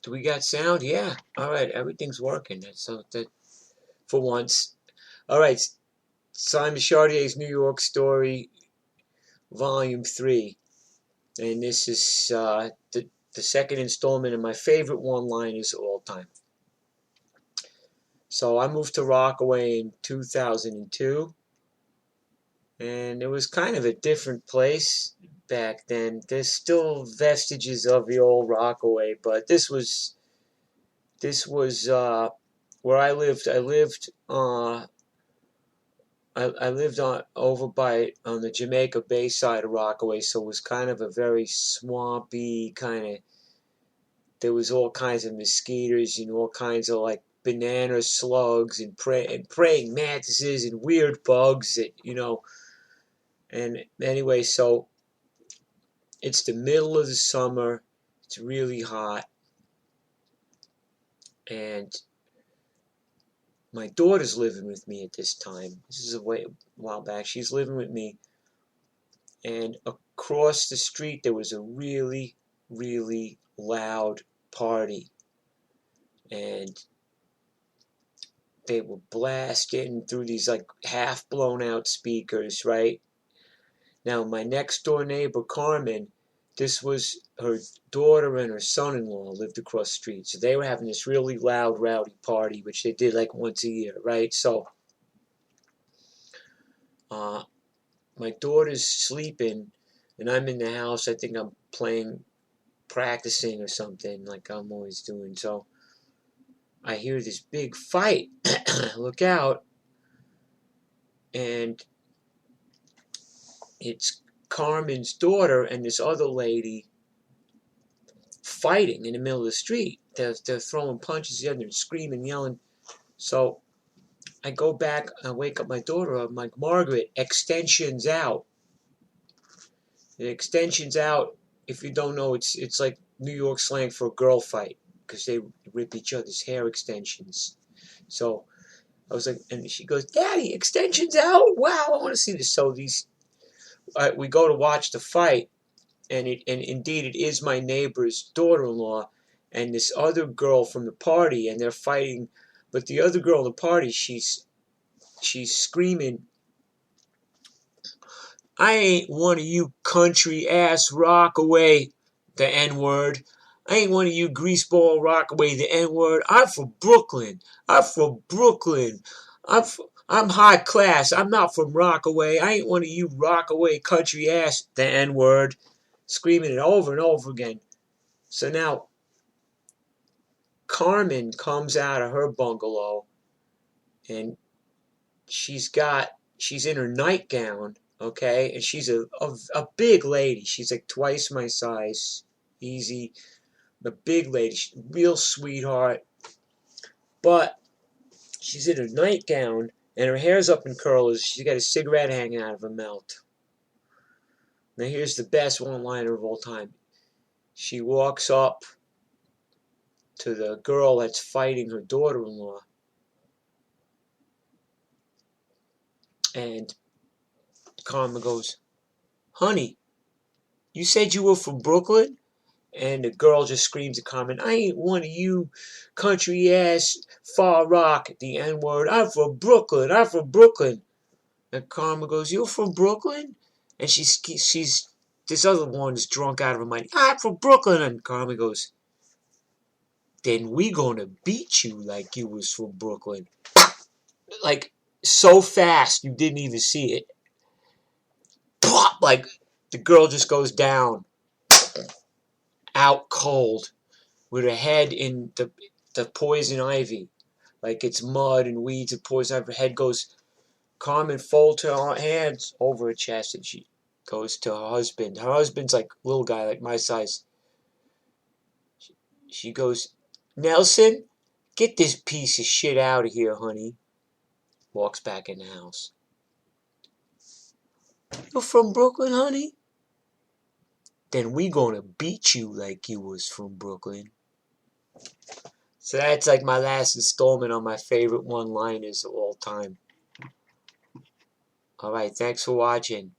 Do we got sound? Yeah. All right. Everything's working. That's so that for once. All right. Simon Chartier's New York Story, Volume 3. And this is the second installment of my favorite one-liners of all time. So I moved to Rockaway in 2002. And it was kind of a different place back then. There's still vestiges of the old Rockaway, but this was where I lived. I lived on over by on the Jamaica Bay side of Rockaway, so it was kind of a very swampy kind of. There was all kinds of mosquitoes and all kinds of like banana slugs and praying mantises and weird bugs that And anyway, so it's the middle of the summer. It's really hot, and my daughter's living with me at this time. This is a while back. She's living with me, and across the street there was a really, really loud party, and they were blasting through these like half blown out speakers, right? Now my next door neighbor Carmen, this was her daughter and her son-in-law lived across the street, so they were having this really loud, rowdy party, which they did like once a year, right? So, my daughter's sleeping, and I'm in the house. I think I'm practicing or something, like I'm always doing. So, I hear this big fight. Look out, and it's Carmen's daughter and this other lady fighting in the middle of the street. They're throwing punches at each other and screaming, yelling. So I go back, I wake up my daughter. I'm like, Margaret, extensions out. The extensions out, if you don't know, it's like New York slang for a girl fight because they rip each other's hair extensions. So I was like, and she goes, Daddy, extensions out? Wow, I want to see this. So we go to watch the fight. And indeed it is my neighbor's daughter-in-law and this other girl from the party, and they're fighting. But the other girl in the party, she's screaming, I ain't one of you country ass Rockaway, the N-word. I ain't one of you greaseball Rockaway, the N-word. I'm from Brooklyn. I'm from Brooklyn. I'm high class. I'm not from Rockaway. I ain't one of you Rockaway country ass, the N-word. Screaming it over and over again. So now Carmen comes out of her bungalow, and she's in her nightgown, okay, and she's a big lady. She's like twice my size, easy, a big lady, real sweetheart. But she's in her nightgown, and her hair's up in curlers. She's got a cigarette hanging out of her mouth. Now here's the best one-liner of all time. She walks up to the girl that's fighting her daughter-in-law, and Carmen goes, Honey, you said you were from Brooklyn? And the girl just screams at Carmen, I ain't one of you country-ass far rock, the N-word. I'm from Brooklyn. I'm from Brooklyn. And Carmen goes, You're from Brooklyn? And she's this other one is drunk out of her mind. I'm from Brooklyn. And Carmen goes, Then we gonna beat you like you was from Brooklyn. Like, so fast you didn't even see it. Plop! Like, the girl just goes down. Out cold. With her head in the poison ivy. Like it's mud and weeds and poison ivy. Her head goes... Carmen folds her hands over her chest and she goes to her husband. Her husband's like a little guy, like my size. She goes, Nelson, get this piece of shit out of here, honey. Walks back in the house. You're from Brooklyn, honey? Then we gonna beat you like you was from Brooklyn. So that's like my last installment on my favorite one-liners of all time. Alright, thanks for watching.